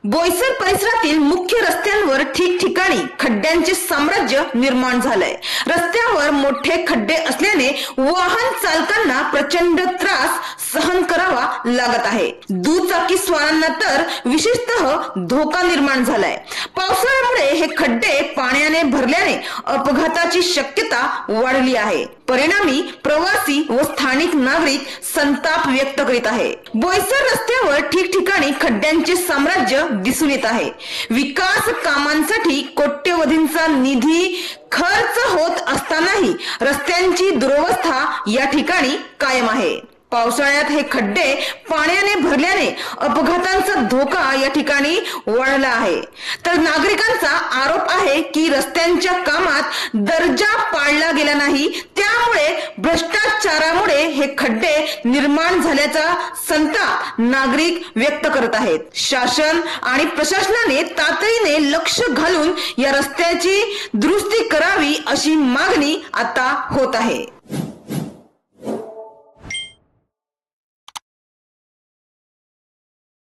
बोईसर परिसरातील मुख्य रस्त्यांवर ठिकठिकाणी खड्ड्यांचे साम्राज्य निर्माण झालंय। रस्त्यावर मोठे खड्डे असल्याने वाहन चालकांना प्रचंड त्रास सहन करावा लागत आहे। दुचाकी स्वारांना तर विशेषतः धोका निर्माण झालाय। पावसाळ्यामुळे हे खड्डे पाण्याने भरल्याने अपघाताची शक्यता वाढली आहे। परिणामी प्रवासी व स्थानिक नागरिक संताप व्यक्त करीत आहे। बोईसर रस्त्यावर ठिकठिकाणी खड्ड्यांचे साम्राज्य दिसून येत आहे। विकास कामांसाठी कोट्यवधींचा निधी खर्च होत असतानाही रस्त्यांची दुरवस्था या ठिकाणी कायम आहे। पावसाळ्यात हे खड्डे पाण्याने भरल्याने अपघातांचा धोका या ठिकाणी वाढला आहे। तर नागरिकांचा आरोप आहे की रस्त्यांच्या कामात दर्जा पाळला गेला नाही, त्यामुळे भ्रष्टाचारामुळे हे खड्डे निर्माण झाल्याचा संताप नागरिक व्यक्त करत आहेत। शासन आणि प्रशासनाने तातडीने लक्ष घालून या रस्त्याची दुरुस्ती करावी अशी मागणी आता होत आहे।